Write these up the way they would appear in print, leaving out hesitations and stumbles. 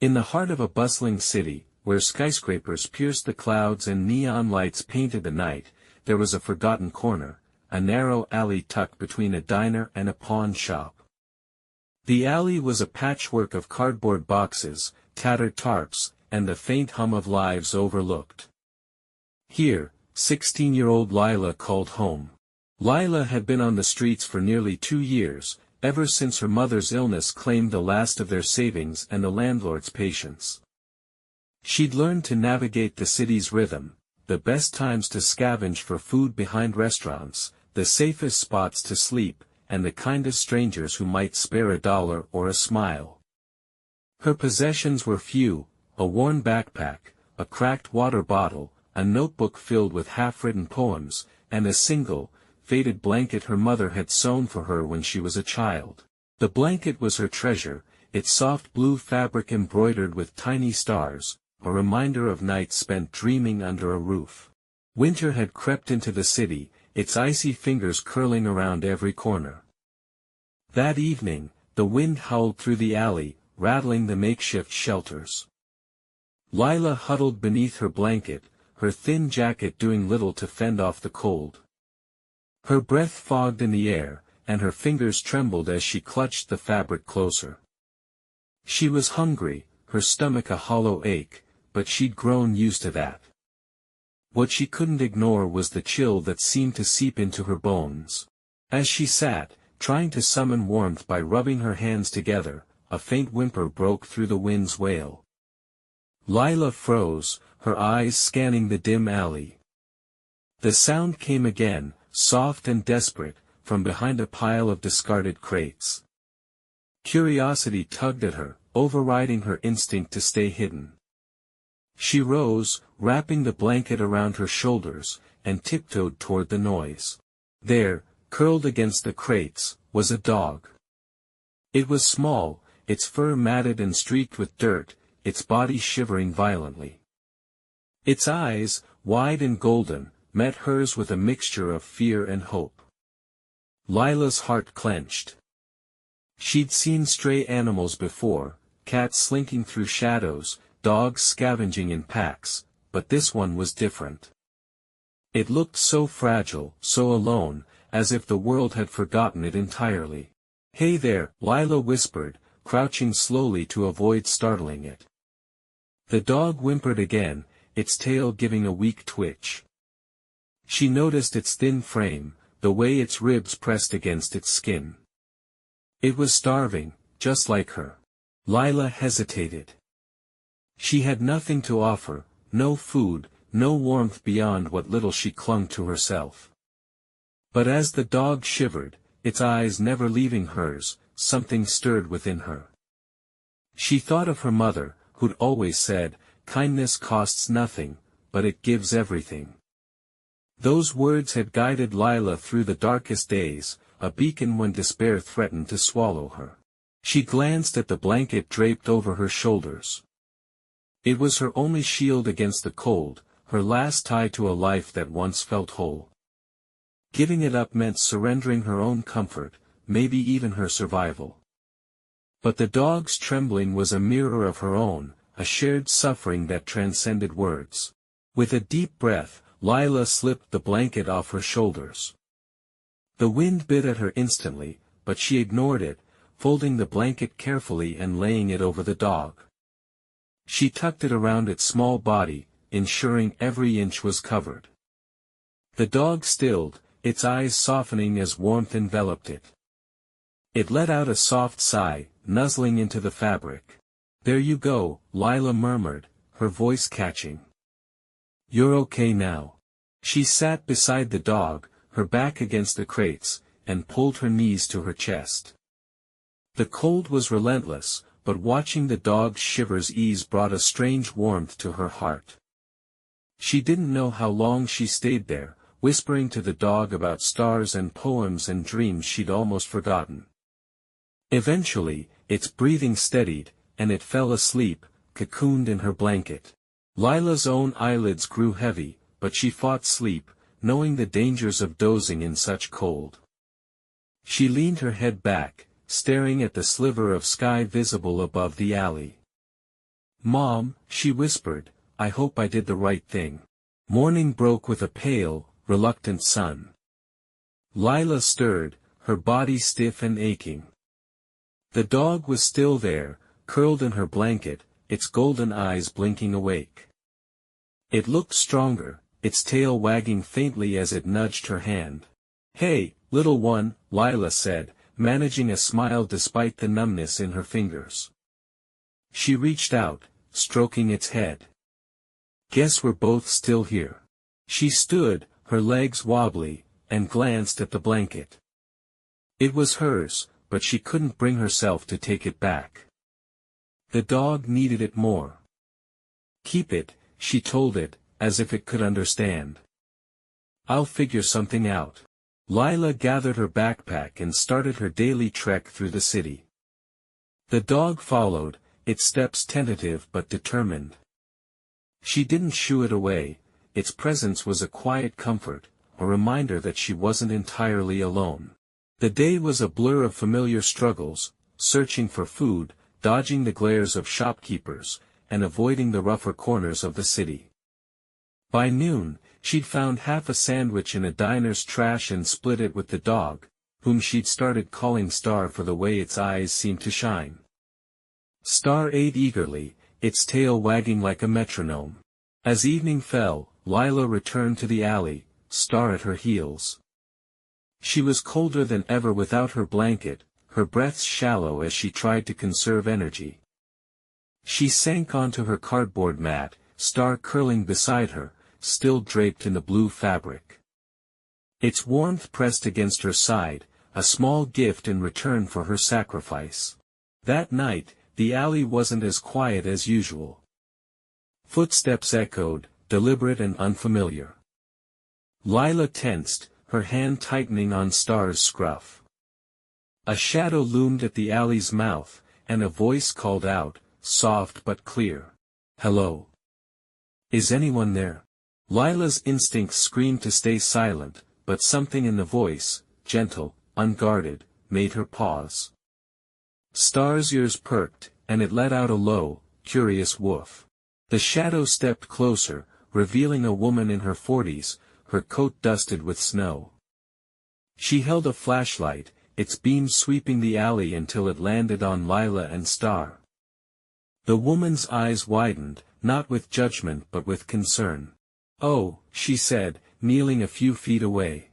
In the heart of a bustling city, where skyscrapers pierced the clouds and neon lights painted the night, there was a forgotten corner, a narrow alley tucked between a diner and a pawn shop. The alley was a patchwork of cardboard boxes, tattered tarps, and the faint hum of lives overlooked. Here, 16-year-old Lila called home. Lila had been on the streets for nearly 2 years, ever since her mother's illness claimed the last of their savings and the landlord's patience. She'd learned to navigate the city's rhythm, the best times to scavenge for food behind restaurants, the safest spots to sleep, and the kindest strangers who might spare $1 or a smile. Her possessions were few: a worn backpack, a cracked water bottle, a notebook filled with half-written poems, and a single, faded blanket her mother had sewn for her when she was a child. The blanket was her treasure, its soft blue fabric embroidered with tiny stars, a reminder of nights spent dreaming under a roof. Winter had crept into the city, its icy fingers curling around every corner. That evening, the wind howled through the alley, rattling the makeshift shelters. Lila huddled beneath her blanket, her thin jacket doing little to fend off the cold. Her breath fogged in the air, and her fingers trembled as she clutched the fabric closer. She was hungry, her stomach a hollow ache, but she'd grown used to that. What she couldn't ignore was the chill that seemed to seep into her bones. As she sat, trying to summon warmth by rubbing her hands together, a faint whimper broke through the wind's wail. Lila froze, her eyes scanning the dim alley. The sound came again, soft and desperate, from behind a pile of discarded crates. Curiosity tugged at her, overriding her instinct to stay hidden. She rose, wrapping the blanket around her shoulders, and tiptoed toward the noise. There, curled against the crates, was a dog. It was small, its fur matted and streaked with dirt, its body shivering violently. Its eyes, wide and golden, met hers with a mixture of fear and hope. Lila's heart clenched. She'd seen stray animals before, cats slinking through shadows, dogs scavenging in packs, but this one was different. It looked so fragile, so alone, as if the world had forgotten it entirely. "Hey there," Lila whispered, crouching slowly to avoid startling it. The dog whimpered again, its tail giving a weak twitch. She noticed its thin frame, the way its ribs pressed against its skin. It was starving, just like her. Lila hesitated. She had nothing to offer, no food, no warmth beyond what little she clung to herself. But as the dog shivered, its eyes never leaving hers, something stirred within her. She thought of her mother, who'd always said, "Kindness costs nothing, but it gives everything." Those words had guided Lila through the darkest days, a beacon when despair threatened to swallow her. She glanced at the blanket draped over her shoulders. It was her only shield against the cold, her last tie to a life that once felt whole. Giving it up meant surrendering her own comfort, maybe even her survival. But the dog's trembling was a mirror of her own, a shared suffering that transcended words. With a deep breath, Lila slipped the blanket off her shoulders. The wind bit at her instantly, but she ignored it, folding the blanket carefully and laying it over the dog. She tucked it around its small body, ensuring every inch was covered. The dog stilled, its eyes softening as warmth enveloped it. It let out a soft sigh, nuzzling into the fabric. "There you go," Lila murmured, her voice catching. "You're okay now." She sat beside the dog, her back against the crates, and pulled her knees to her chest. The cold was relentless, but watching the dog's shivers ease brought a strange warmth to her heart. She didn't know how long she stayed there, whispering to the dog about stars and poems and dreams she'd almost forgotten. Eventually, its breathing steadied, and it fell asleep, cocooned in her blanket. Lila's own eyelids grew heavy, but she fought sleep, knowing the dangers of dozing in such cold. She leaned her head back, staring at the sliver of sky visible above the alley. Mom, she whispered, I hope I did the right thing. Morning broke with a pale, reluctant sun. Lila stirred, her body stiff and aching. The dog was still there, curled in her blanket, its golden eyes blinking awake. It looked stronger, its tail wagging faintly as it nudged her hand. Hey, little one, Lila said, managing a smile despite the numbness in her fingers. She reached out, stroking its head. Guess we're both still here. She stood, her legs wobbly, and glanced at the blanket. It was hers, but she couldn't bring herself to take it back. The dog needed it more. Keep it, she told it, as if it could understand. I'll figure something out. Lila gathered her backpack and started her daily trek through the city. The dog followed, its steps tentative but determined. She didn't shoo it away, its presence was a quiet comfort, a reminder that she wasn't entirely alone. The day was a blur of familiar struggles, searching for food, dodging the glares of shopkeepers, and avoiding the rougher corners of the city. By noon, she'd found half a sandwich in a diner's trash and split it with the dog, whom she'd started calling Star for the way its eyes seemed to shine. Star ate eagerly, its tail wagging like a metronome. As evening fell, Lila returned to the alley, Star at her heels. She was colder than ever without her blanket, her breaths shallow as she tried to conserve energy. She sank onto her cardboard mat, Star curling beside her, still draped in the blue fabric. Its warmth pressed against her side, a small gift in return for her sacrifice. That night, the alley wasn't as quiet as usual. Footsteps echoed, deliberate and unfamiliar. Lila tensed, her hand tightening on Star's scruff. A shadow loomed at the alley's mouth, and a voice called out, soft but clear. Hello. Is anyone there? Lila's instincts screamed to stay silent, but something in the voice, gentle, unguarded, made her pause. Star's ears perked, and it let out a low, curious woof. The shadow stepped closer, revealing a woman in her 40s, her coat dusted with snow. She held a flashlight, its beam sweeping the alley until it landed on Lila and Star. The woman's eyes widened, not with judgment but with concern. Oh, she said, kneeling a few feet away.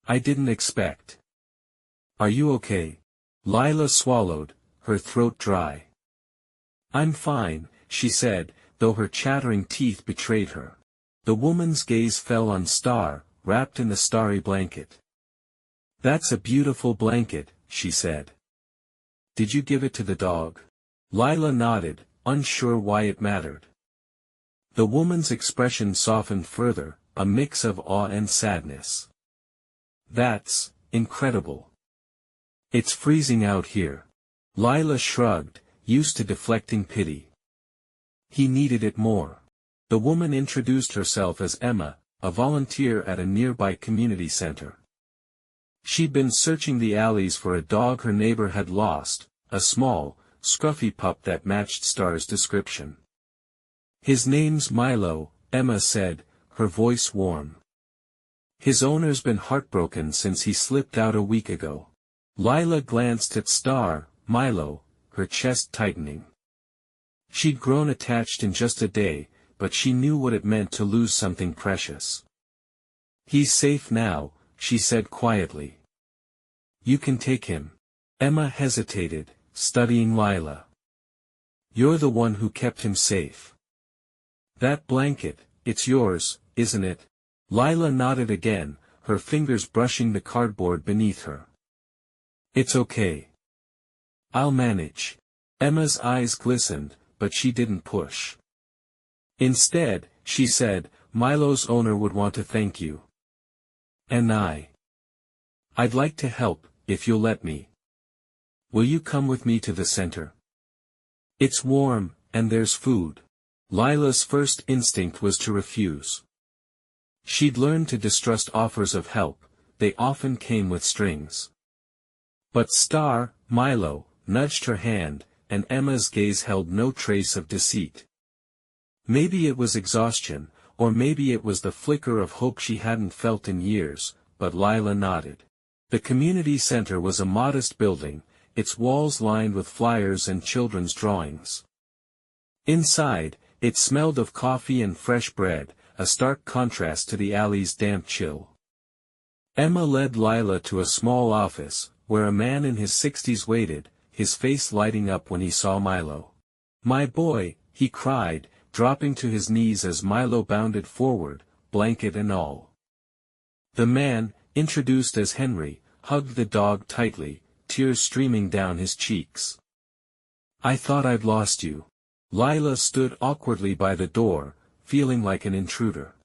I didn't expect. Are you okay? Lila swallowed, her throat dry. I'm fine, she said, though her chattering teeth betrayed her. The woman's gaze fell on Star, wrapped in the starry blanket. That's a beautiful blanket, she said. Did you give it to the dog? Lila nodded, unsure why it mattered. The woman's expression softened further, a mix of awe and sadness. That's incredible. It's freezing out here. Lila shrugged, used to deflecting pity. He needed it more. The woman introduced herself as Emma, a volunteer at a nearby community center. She'd been searching the alleys for a dog her neighbor had lost, a small, scruffy pup that matched Star's description. His name's Milo, Emma said, her voice warm. His owner's been heartbroken since he slipped out a week ago. Lila glanced at Star, Milo, her chest tightening. She'd grown attached in just a day, but she knew what it meant to lose something precious. He's safe now, she said quietly. You can take him. Emma hesitated, studying Lila. You're the one who kept him safe. That blanket, it's yours, isn't it? Lila nodded again, her fingers brushing the cardboard beneath her. It's okay. I'll manage. Emma's eyes glistened, but she didn't push. Instead, she said, Milo's owner would want to thank you. And I'd like to help, if you'll let me. Will you come with me to the center? It's warm, and there's food. Lila's first instinct was to refuse. She'd learned to distrust offers of help, they often came with strings. But Star, Milo, nudged her hand, and Emma's gaze held no trace of deceit. Maybe it was exhaustion, or maybe it was the flicker of hope she hadn't felt in years, but Lila nodded. The community center was a modest building, its walls lined with flyers and children's drawings. Inside, it smelled of coffee and fresh bread, a stark contrast to the alley's damp chill. Emma led Lila to a small office, where a man in his 60s waited, his face lighting up when he saw Milo. "My boy," he cried, dropping to his knees as Milo bounded forward, blanket and all. The man, introduced as Henry, hugged the dog tightly, tears streaming down his cheeks. "I thought I'd lost you." Lila stood awkwardly by the door, feeling like an intruder.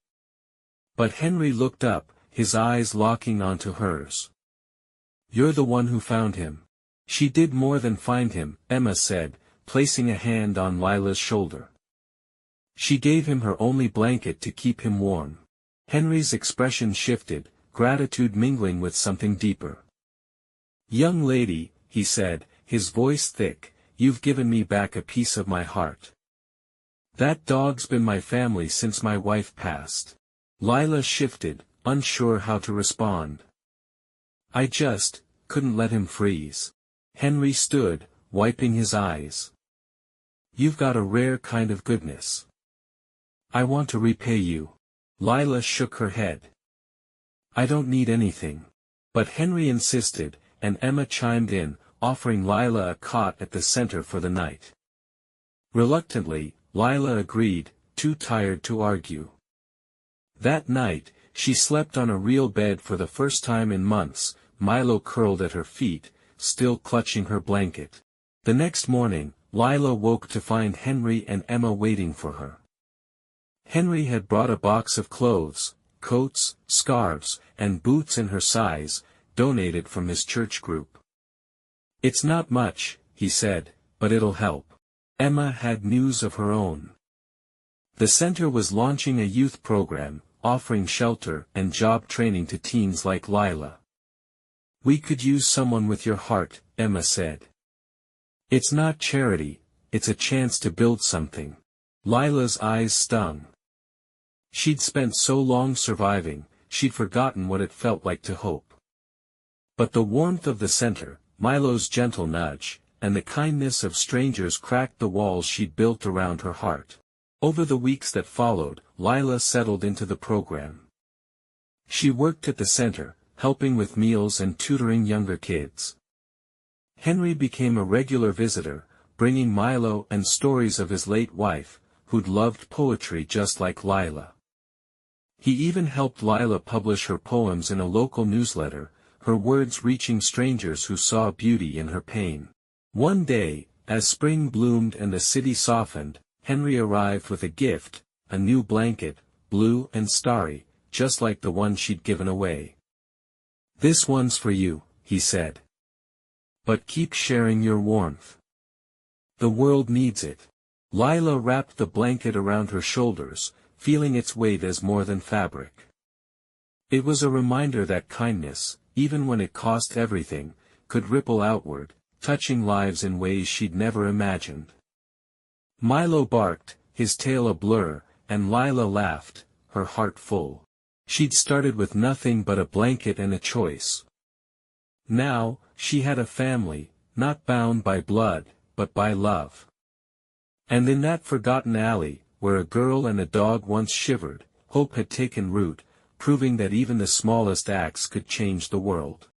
But Henry looked up, his eyes locking onto hers. "You're the one who found him." "She did more than find him," Emma said, placing a hand on Lila's shoulder. "She gave him her only blanket to keep him warm." Henry's expression shifted, gratitude mingling with something deeper. "Young lady," he said, his voice thick, "you've given me back a piece of my heart. That dog's been my family since my wife passed." Lila shifted, unsure how to respond. "I just couldn't let him freeze." Henry stood, wiping his eyes. "You've got a rare kind of goodness. I want to repay you." Lila shook her head. "I don't need anything." But Henry insisted, and Emma chimed in, offering Lila a cot at the center for the night. Reluctantly, Lila agreed, too tired to argue. That night, she slept on a real bed for the first time in months, Milo curled at her feet, still clutching her blanket. The next morning, Lila woke to find Henry and Emma waiting for her. Henry had brought a box of clothes, coats, scarves, and boots in her size, donated from his church group. "It's not much," he said, "but it'll help." Emma had news of her own. The center was launching a youth program, offering shelter and job training to teens like Lila. "We could use someone with your heart," Emma said. "It's not charity, it's a chance to build something." Lila's eyes stung. She'd spent so long surviving, she'd forgotten what it felt like to hope. But the warmth of the center, Milo's gentle nudge, and the kindness of strangers cracked the walls she'd built around her heart. Over the weeks that followed, Lila settled into the program. She worked at the center, helping with meals and tutoring younger kids. Henry became a regular visitor, bringing Milo and stories of his late wife, who'd loved poetry just like Lila. He even helped Lila publish her poems in a local newsletter, her words reaching strangers who saw beauty in her pain. One day, as spring bloomed and the city softened, Henry arrived with a gift, a new blanket, blue and starry, just like the one she'd given away. "This one's for you," he said. "But keep sharing your warmth. The world needs it." Lila wrapped the blanket around her shoulders, feeling its weight as more than fabric. It was a reminder that kindness, even when it cost everything, could ripple outward, touching lives in ways she'd never imagined. Milo barked, his tail a blur, and Lila laughed, her heart full. She'd started with nothing but a blanket and a choice. Now, she had a family, not bound by blood, but by love. And in that forgotten alley, where a girl and a dog once shivered, hope had taken root, proving that even the smallest acts could change the world.